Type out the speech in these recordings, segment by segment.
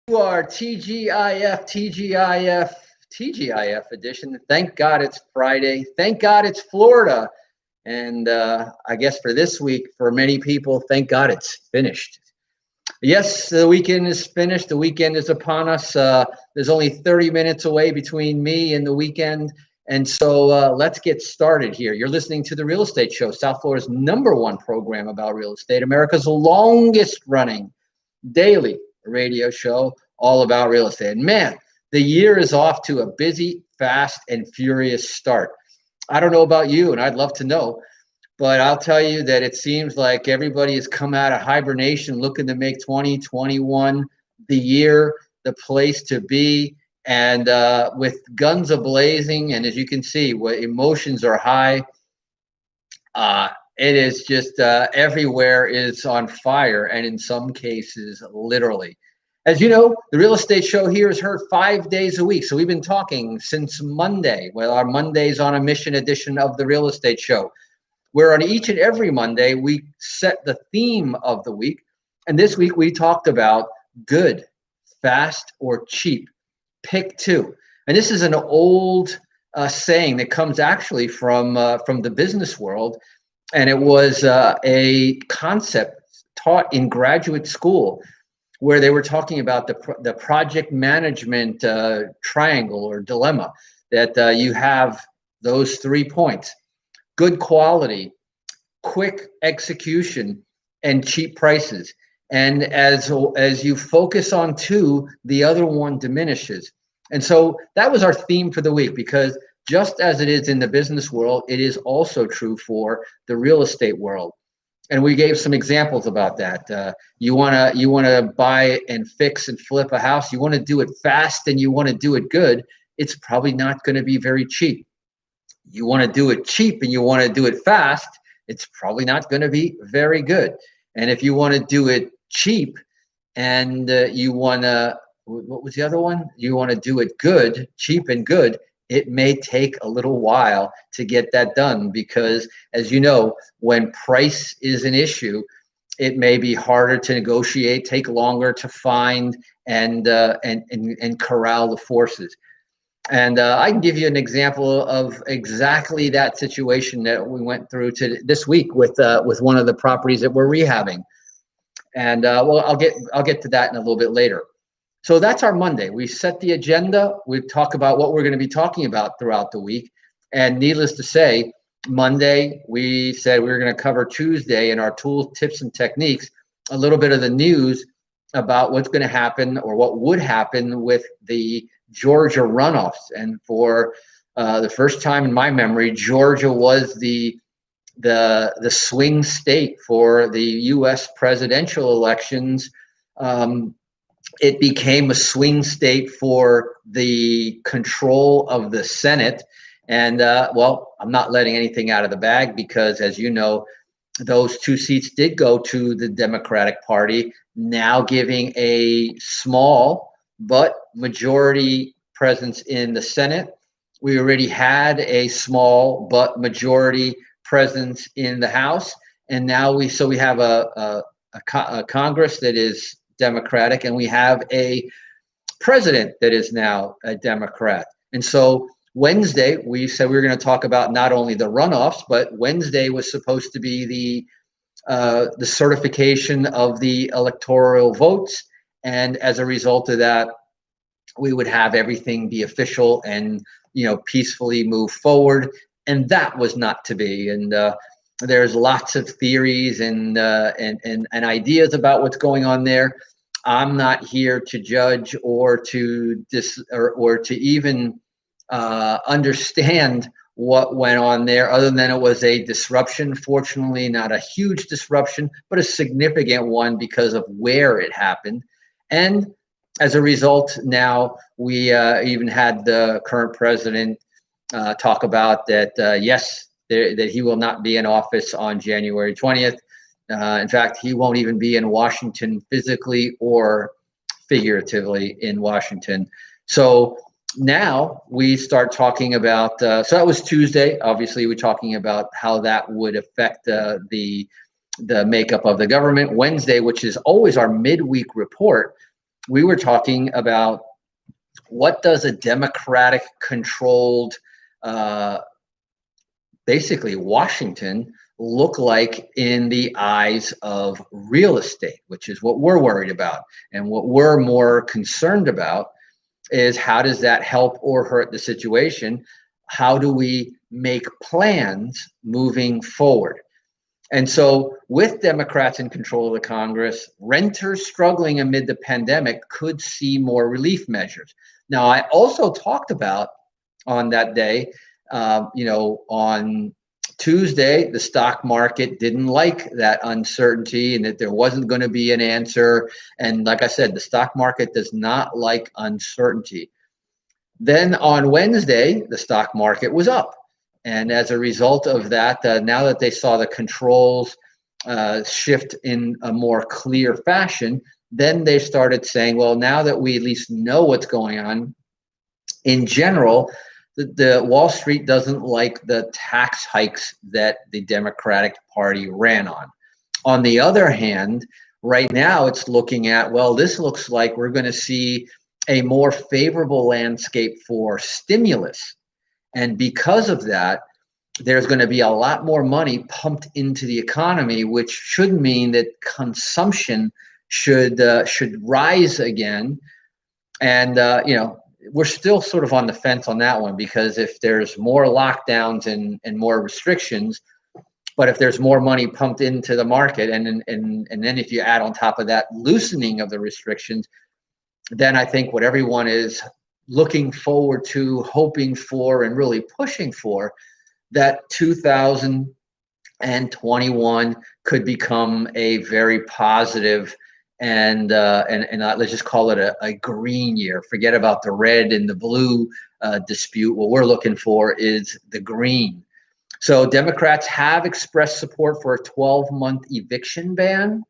To our TGIF edition. Thank God it's Friday. Thank God it's Florida. And I guess for this week, for many people, thank God it's finished. Yes, the weekend is finished. The weekend is upon us. There's only 30 minutes away between me and the weekend. And so let's get started here. You're listening to The Real Estate Show, South Florida's #1 program about real estate, America's longest running daily radio show all about real estate. And man, the year is off to a busy, fast, and furious start. I don't know about you, and I'd love to know, but I'll tell you that it seems like everybody has come out of hibernation looking to make 2021 the year, the place to be, and with guns a-blazing. And as you can see, what emotions are high. It is just everywhere is on fire, and in some cases, literally. As you know, the Real Estate Show here is heard 5 days a week. So we've been talking since Monday. Well, our Mondays on a Mission edition of the Real Estate Show, where on each and every Monday, we set the theme of the week. And this week, we talked about good, fast, or cheap. Pick two. And this is an old saying that comes actually from the business world. And it was a concept taught in graduate school where they were talking about the project management triangle or dilemma, that you have those 3 points: good quality, quick execution, and cheap prices. And as you focus on two, the other one diminishes. And so that was our theme for the week, because just as it is in the business world, it is also true for the real estate world. And we gave some examples about that. You wanna buy and fix and flip a house. You want to do it fast and you want to do it good. It's probably not going to be very cheap. You want to do it cheap and you want to do it fast. It's probably not going to be very good. And if you want to do it cheap and you want to, what was the other one? You want to do it good, cheap and good. It may take a little while to get that done, because, as you know, when price is an issue, it may be harder to negotiate, take longer to find, and corral the forces. And I can give you an example of exactly that situation that we went through this week with one of the properties that we're rehabbing. And well, I'll get to that in a little bit later. So that's our Monday. We set the agenda. We talk about what we're going to be talking about throughout the week. And needless to say, Monday, we said we were going to cover Tuesday in our tools, tips, and techniques, a little bit of the news about what's going to happen or what would happen with the Georgia runoffs. And for the first time in my memory, Georgia was the swing state for the U.S. presidential elections. It became a swing state for the control of the Senate. And well, I'm not letting anything out of the bag, because, as you know, those 2 seats did go to the Democratic Party, now giving a small but majority presence in the Senate. We already had a small but majority presence in the House. And now we have a Congress that is Democratic, and we have a president that is now a Democrat. And so Wednesday, we said we were going to talk about not only the runoffs, but Wednesday was supposed to be the certification of the electoral votes. And as a result of that, we would have everything be official and, peacefully move forward. And that was not to be. And there's lots of theories and ideas about what's going on there. I'm not here to judge or to even understand what went on there, other than it was a disruption. Fortunately, not a huge disruption, but a significant one because of where it happened. And as a result, now we even had the current president talk about that, yes, that he will not be in office on January 20th. In fact, he won't even be in Washington physically or figuratively in Washington. So now we start talking about, so that was Tuesday. Obviously, we're talking about how that would affect the makeup of the government. Wednesday, which is always our midweek report, we were talking about what does a Democratic controlled, uh, basically Washington, look like in the eyes of real estate, which is what we're worried about. And what we're more concerned about is how does that help or hurt the situation? How do we make plans moving forward? And so, with Democrats in control of the Congress, renters struggling amid the pandemic could see more relief measures. Now, I also talked about on that day, on Tuesday, the stock market didn't like that uncertainty and that there wasn't going to be an answer. And like I said, the stock market does not like uncertainty. Then on Wednesday, the stock market was up. And as a result of that, now that they saw the controls shift in a more clear fashion, then they started saying, well, now that we at least know what's going on, in general, the Wall Street doesn't like the tax hikes that the Democratic Party ran on. On the other hand, right now it's looking at, well, this looks like we're going to see a more favorable landscape for stimulus. And because of that, there's going to be a lot more money pumped into the economy, which should mean that consumption should rise again. And we're still sort of on the fence on that one, because if there's more lockdowns and more restrictions, but if there's more money pumped into the market, and then if you add on top of that loosening of the restrictions, then I think what everyone is looking forward to, hoping for, and really pushing for, that 2021 could become a very positive and let's just call it a green year. Forget about the red and the blue dispute. What we're looking for is the green. So Democrats have expressed support for a 12-month eviction ban.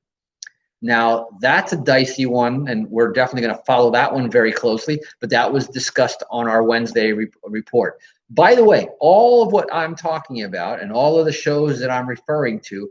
Now, that's a dicey one, and we're definitely going to follow that one very closely, but that was discussed on our Wednesday report. By the way, all of what I'm talking about and all of the shows that I'm referring to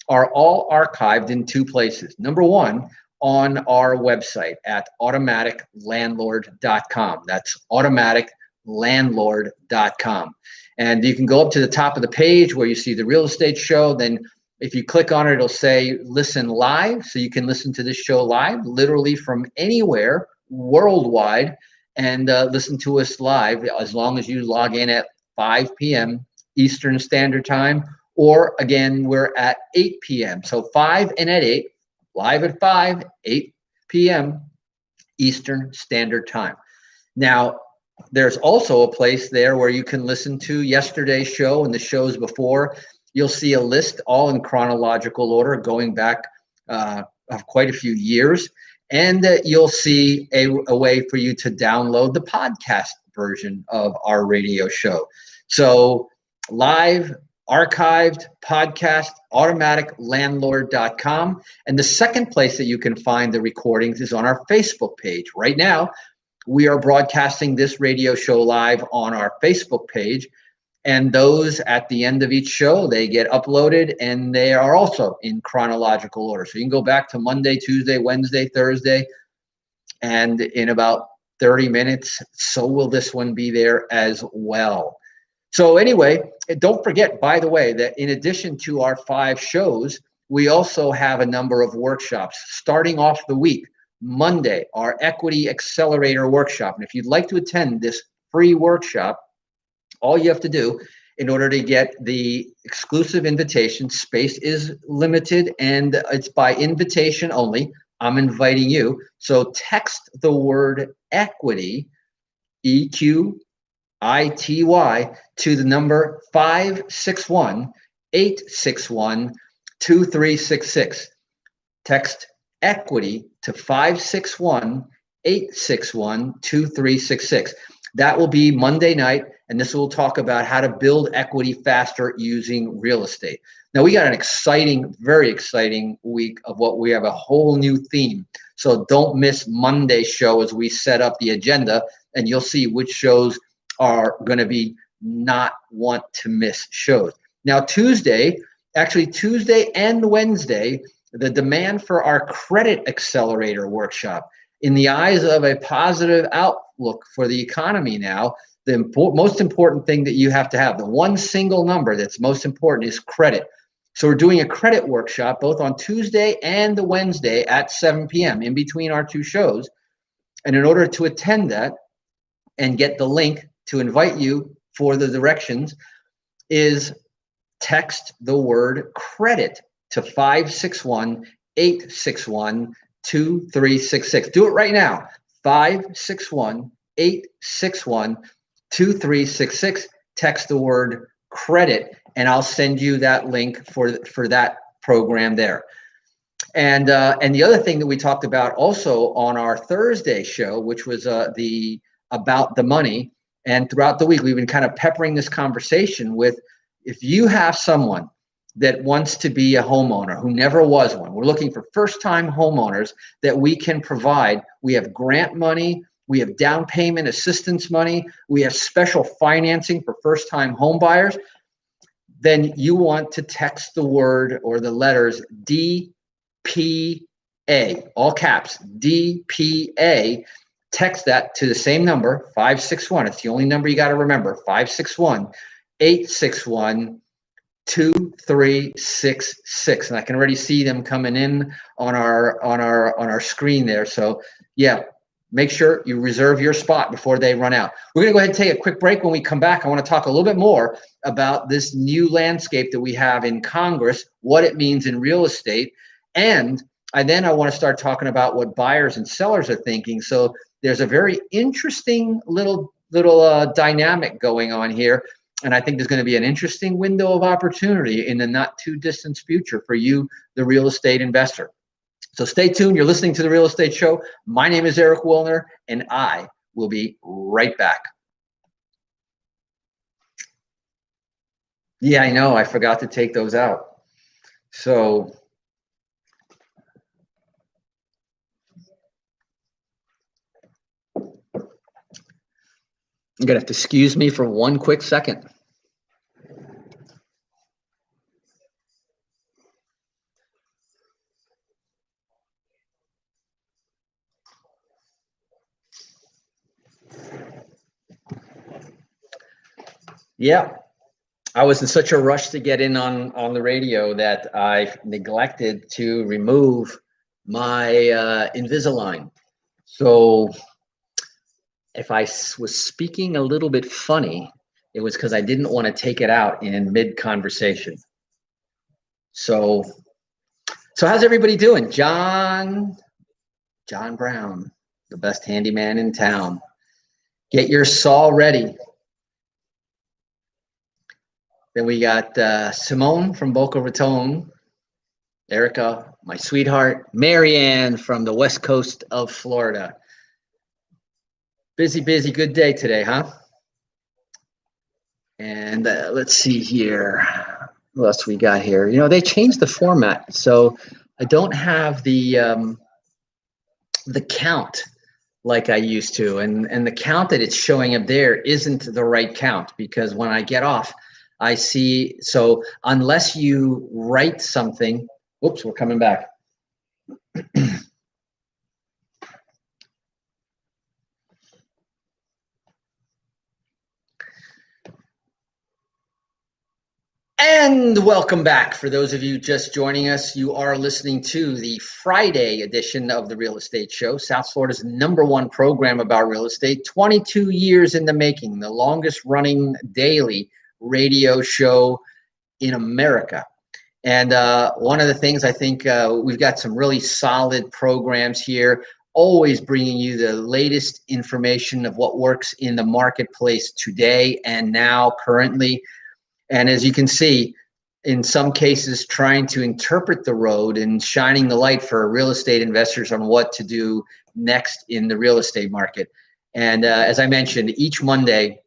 are all archived in two places. Number one, on our website at automaticlandlord.com. That's automaticlandlord.com. And you can go up to the top of the page where you see the real estate show. Then if you click on it, it'll say listen live. So you can listen to this show live, literally from anywhere worldwide, and listen to us live as long as you log in at 5 p.m. Eastern Standard Time. Or again, we're at 8 p.m. So 5 and at 8, live at 5, 8 p.m. Eastern Standard Time. Now, there's also a place there where you can listen to yesterday's show and the shows before. You'll see a list all in chronological order going back quite a few years. And you'll see a way for you to download the podcast version of our radio show. So live, archived, podcast, automaticlandlord.com. And the second place that you can find the recordings is on our Facebook page. Right now, we are broadcasting this radio show live on our Facebook page. And those at the end of each show, they get uploaded, and they are also in chronological order. So you can go back to Monday, Tuesday, Wednesday, Thursday, and in about 30 minutes, so will this one be there as well. So anyway, don't forget, by the way, that in addition to our 5 shows, we also have a number of workshops starting off the week. Monday, our Equity Accelerator Workshop. And if you'd like to attend this free workshop, all you have to do in order to get the exclusive invitation, space is limited and it's by invitation only. I'm inviting you. So text the word equity, EQITY, to the number 561-861-2366. Text equity to 561-861-2366. That will be Monday night, and this will talk about how to build equity faster using real estate. Now, we got an exciting, very exciting week of what we have a whole new theme. So don't miss Monday's show as we set up the agenda, and you'll see which shows are going to be not want to miss shows. Now, Tuesday and Wednesday, the demand for our Credit Accelerator Workshop. in the eyes of a positive outlook for the economy now, the most important thing that you have to have, the one single number that's most important, is credit. So we're doing a credit workshop both on Tuesday and the Wednesday at 7 p.m. in between our two shows. And in order to attend that and get the link to invite you for the directions, is text the word credit to 561-861-2366. Do it right now. 561-861-2366. Text the word credit, and I'll send you that link for that program there. And the other thing that we talked about also on our Thursday show, which was the about the money, and throughout the week we've been kind of peppering this conversation with, if you have someone that wants to be a homeowner who never was one, we're looking for first-time homeowners that we can provide. We have grant money, we have down payment assistance money, we have special financing for first-time home buyers. Then you want to text the word or the letters DPA, all caps, DPA. Text that to the same number, 561. It's the only number you got to remember, 561-861-2366. And I can already see them coming in on our screen there. So yeah, make sure you reserve your spot before they run out. We're going to go ahead and take a quick break. When we come back, I want to talk a little bit more about this new landscape that we have in Congress, what it means in real estate. And then I want to start talking about what buyers and sellers are thinking. So there's a very interesting little dynamic going on here. And I think there's going to be an interesting window of opportunity in the not too distant future for you, the real estate investor. So stay tuned. You're listening to The Real Estate Show. My name is Eric Willner, and I will be right back. Yeah, I know. I forgot to take those out. So you're going to have to excuse me for one quick second. Yeah, I was in such a rush to get in on the radio that I neglected to remove my Invisalign. So if I was speaking a little bit funny, it was because I didn't want to take it out in mid-conversation. So how's everybody doing? John Brown, the best handyman in town. Get your saw ready. Then we got Simone from Boca Raton, Erica, my sweetheart, Marianne from the west coast of Florida. Busy, good day today, huh? And let's see here. What else we got here? You know, they changed the format, so I don't have the count like I used to, and the count that it's showing up there isn't the right count, because when I get off, I see. So unless you write something, whoops, we're coming back. And welcome back. For those of you just joining us, you are listening to the Friday edition of The Real Estate Show, South Florida's #1 program about real estate, 22 years in the making, the longest running daily radio show in America. And one of the things, I think we've got some really solid programs here, always bringing you the latest information of what works in the marketplace today and now currently. And as you can see, in some cases, trying to interpret the road and shining the light for real estate investors on what to do next in the real estate market. And as I mentioned, each Monday,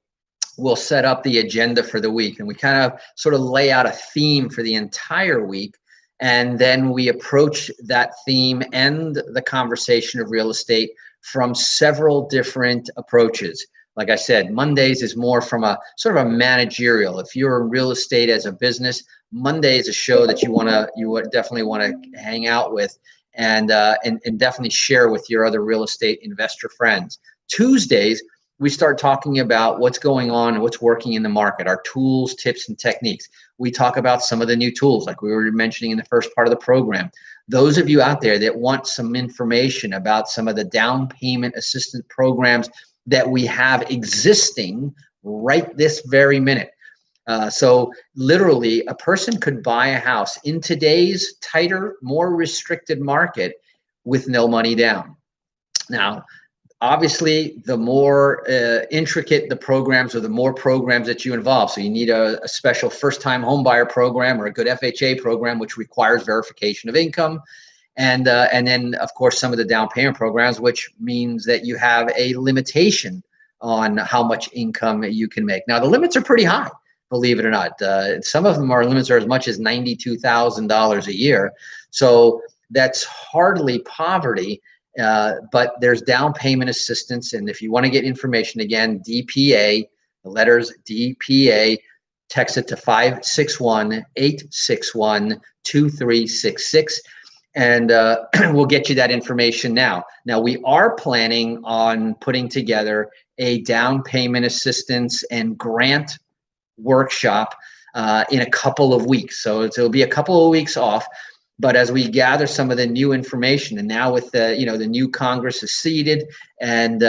we'll set up the agenda for the week, and we kind of sort of lay out a theme for the entire week. And then we approach that theme and the conversation of real estate from several different approaches. Like I said, Mondays is more from a sort of a managerial. If you're in real estate as a business, Monday is a show that you definitely want to hang out with and definitely share with your other real estate investor friends. Tuesdays, we start talking about what's going on and what's working in the market, our tools, tips, and techniques. We talk about some of the new tools like we were mentioning in the first part of the program. Those of you out there that want some information about some of the down payment assistance programs that we have existing right this very minute. So literally, a person could buy a house in today's tighter, more restricted market with no money down. Now, obviously, the more intricate the programs or the more programs that you involve. So you need a special first-time home buyer program or a good FHA program, which requires verification of income. And then, of course, some of the down payment programs, which means that you have a limitation on how much income you can make. Now, the limits are pretty high, believe it or not. Some of them are limits are as much as $92,000 a year. So that's hardly poverty. But there's down payment assistance. And if you want to get information, again, DPA, the letters DPA, text it to 561-861-2366. And we'll get you that information now. Now, we are planning on putting together a down payment assistance and grant workshop in a couple of weeks. So it'll be a couple of weeks off. But as we gather some of the new information, and now with the the new Congress is seated, and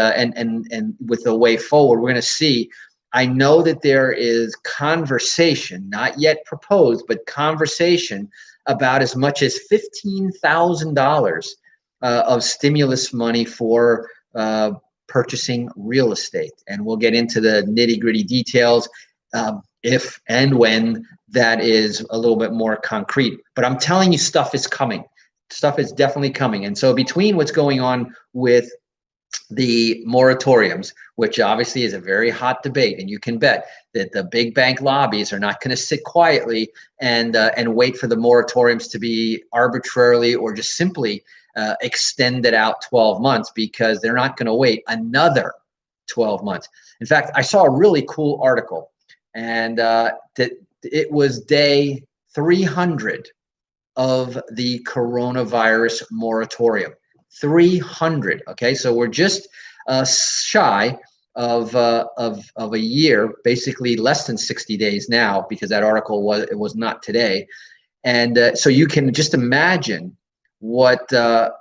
with the way forward, we're going to see. I know that there is conversation, not yet proposed, but conversation about as much as $15,000 of stimulus money for purchasing real estate, and we'll get into the nitty-gritty details if and when that is a little bit more concrete. But I'm telling you, stuff is coming. Stuff is definitely coming. And so between what's going on with the moratoriums, which obviously is a very hot debate, and you can bet that the big bank lobbies are not going to sit quietly and wait for the moratoriums to be arbitrarily or just simply extended out 12 months, because they're not going to wait another 12 months. In fact, I saw a really cool article, and that it was day 300 of the coronavirus moratorium. 300. Okay, so we're just shy of a year, basically less than 60 days now, because that article was not today. And so you can just imagine what the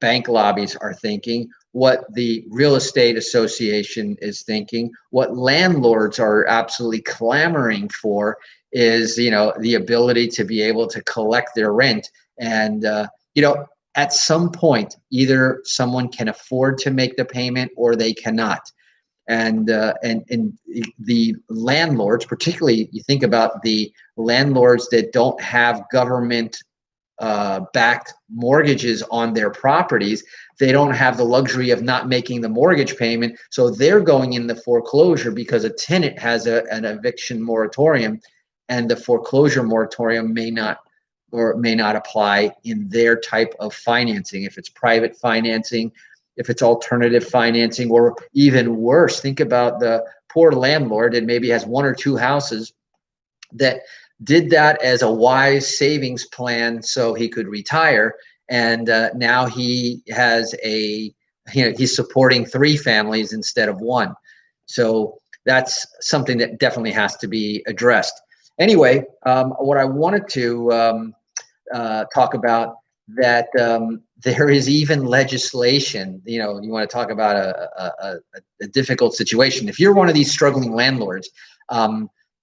bank lobbies are thinking, what the real estate association is thinking, what landlords are absolutely clamoring for is, the ability to be able to collect their rent. And, at some point, either someone can afford to make the payment or they cannot. And the landlords, particularly, you think about the landlords that don't have government backed mortgages on their properties. They don't have the luxury of not making the mortgage payment, so they're going in the foreclosure because a tenant has an eviction moratorium, and the foreclosure moratorium may not apply in their type of financing. If it's private financing, if it's alternative financing, or even worse, think about the poor landlord that maybe has one or two houses that did that as a wise savings plan so he could retire, and now he has he's supporting three families instead of one. So that's something that definitely has to be addressed. Anyway, what I wanted to talk about, that there is even legislation. You want to talk about a difficult situation. If you're one of these struggling landlords,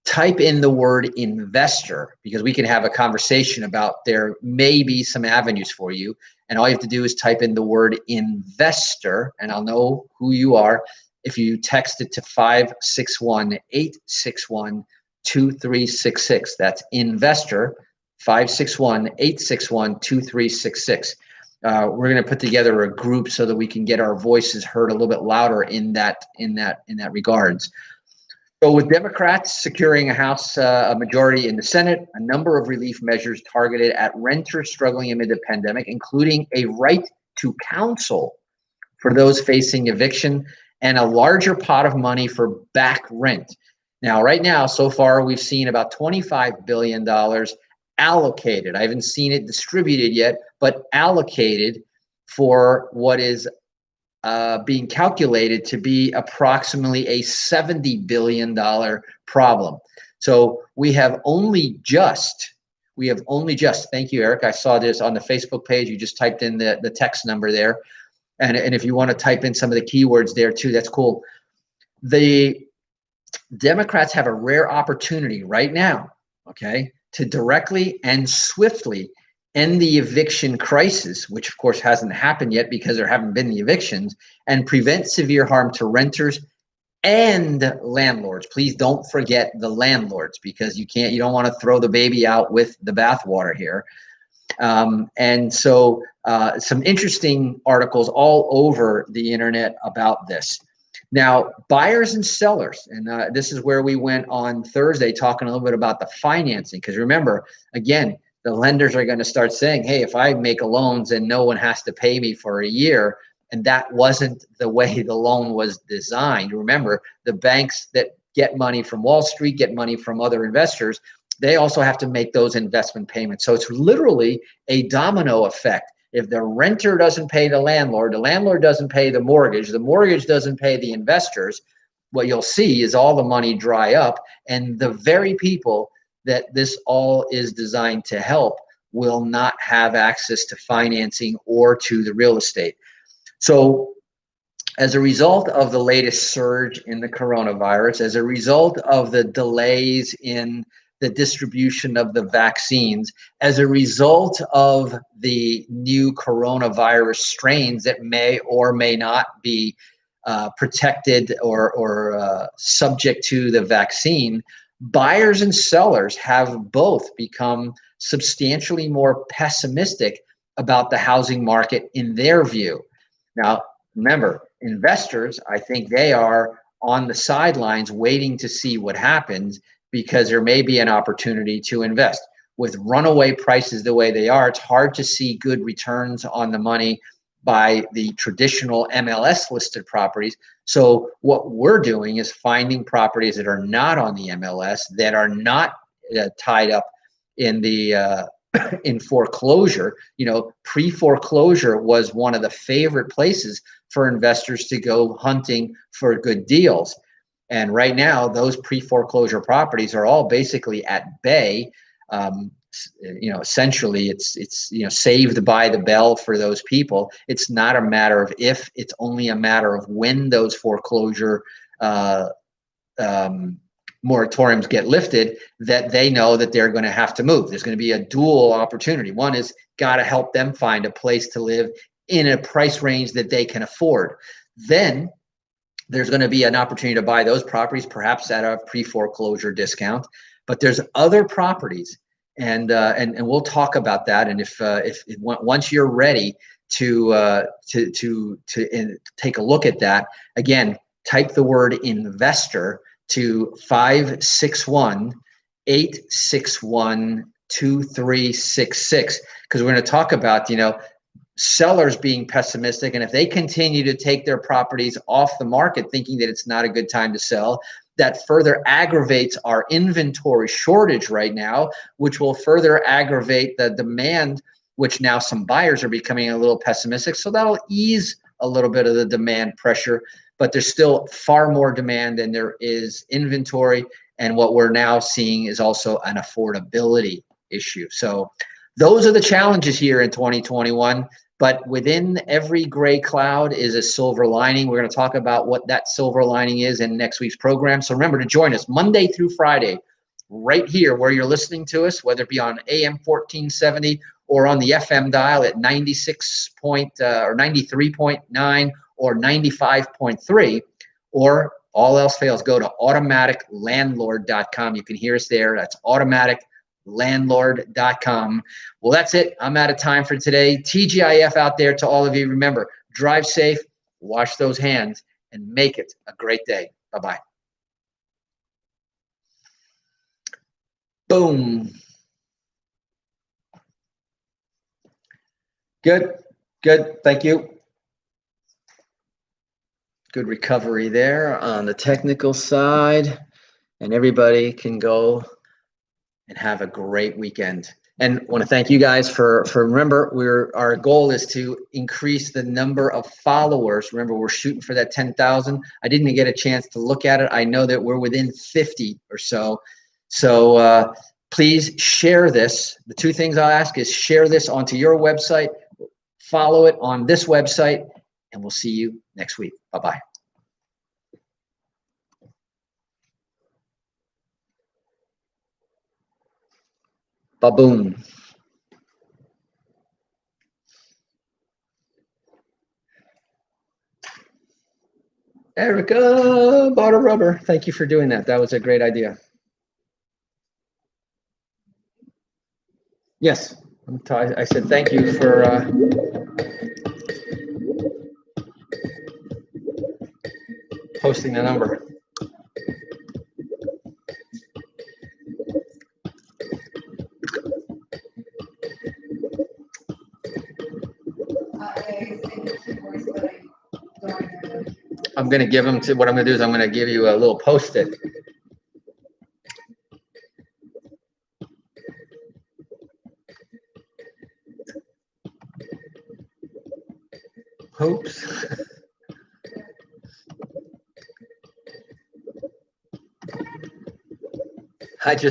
type in the word investor, because we can have a conversation about there may be some avenues for you. And all you have to do is type in the word investor, and I'll know who you are if you text it to 561-861-2366. That's investor, 561-861-2366. We're going to put together a group so that we can get our voices heard a little bit louder in that regards. So with Democrats securing a House a majority in the Senate, a number of relief measures targeted at renters struggling amid the pandemic, including a right to counsel for those facing eviction and a larger pot of money for back rent. Now, right now, so far, we've seen about $25 billion allocated. I haven't seen it distributed yet, but allocated for what is being calculated to be approximately a $70 billion problem. So we have only just, thank you, Eric. I saw this on the Facebook page. You just typed in the text number there. And if you want to type in some of the keywords there too, that's cool. The Democrats have a rare opportunity right now, okay, to directly and swiftly end the eviction crisis, which of course hasn't happened yet because there haven't been the evictions, and prevent severe harm to renters and landlords. Please don't forget the landlords, because you don't want to throw the baby out with the bathwater here. And so some interesting articles all over the internet about this. Now, buyers and sellers, and this is where we went on Thursday talking a little bit about the financing, because remember, again, the lenders are going to start saying, hey, if I make a loans and no one has to pay me for a year, and that wasn't the way the loan was designed. Remember, the banks that get money from Wall Street, get money from other investors, they also have to make those investment payments. So it's literally a domino effect. If the renter doesn't pay the landlord doesn't pay the mortgage doesn't pay the investors, what you'll see is all the money dry up, and the very people that this all is designed to help will not have access to financing or to the real estate. So as a result of the latest surge in the coronavirus, as a result of the delays in the distribution of the vaccines, as a result of the new coronavirus strains that may or may not be protected or subject to the vaccine, buyers and sellers have both become substantially more pessimistic about the housing market in their view. Now, remember, investors, I think they are on the sidelines waiting to see what happens, because there may be an opportunity to invest. With runaway prices the way they are, it's hard to see good returns on the money by the traditional MLS listed properties. So what we're doing is finding properties that are not on the MLS, that are not tied up in the in foreclosure. Pre-foreclosure was one of the favorite places for investors to go hunting for good deals. And right now, those pre-foreclosure properties are all basically at bay. Essentially, it's saved by the bell for those people. It's not a matter of if; it's only a matter of when those foreclosure moratoriums get lifted, that they know that they're going to have to move. There's going to be a dual opportunity. One is got to help them find a place to live in a price range that they can afford. Then there's going to be an opportunity to buy those properties, perhaps at a pre-foreclosure discount. But there's other properties, and we'll talk about that. And if once you're ready to take a look at that, again, type the word investor to 561-861-2366, because we're going to talk about sellers being pessimistic, and if they continue to take their properties off the market thinking that it's not a good time to sell, that further aggravates our inventory shortage right now, which will further aggravate the demand, which now some buyers are becoming a little pessimistic. So that'll ease a little bit of the demand pressure, but there's still far more demand than there is inventory. And what we're now seeing is also an affordability issue. So those are the challenges here in 2021. But within every gray cloud is a silver lining. We're going to talk about what that silver lining is in next week's program. So remember to join us Monday through Friday, right here where you're listening to us, whether it be on AM 1470 or on the FM dial at 93.9 or 95.3, or all else fails, go to automaticlandlord.com. You can hear us there. That's automaticlandlord.com. Well, that's it. I'm out of time for today. TGIF out there to all of you. Remember, drive safe, wash those hands, and make it a great day. Bye-bye. Boom. Good. Thank you. Good recovery there on the technical side. And everybody can go and have a great weekend. And want to thank you guys for remember, our goal is to increase the number of followers. Remember, we're shooting for that 10,000. I didn't get a chance to look at it. I know that we're within 50 or so. So please share this. The two things I'll ask is share this onto your website, follow it on this website, and we'll see you next week. Bye-bye. Ba-boom. Erica bought a rubber. Thank you for doing that. That was a great idea. Yes, I said thank you for posting the number. I'm going to give them to, what I'm going to do is I'm going to give you a little post-it. Oops. I just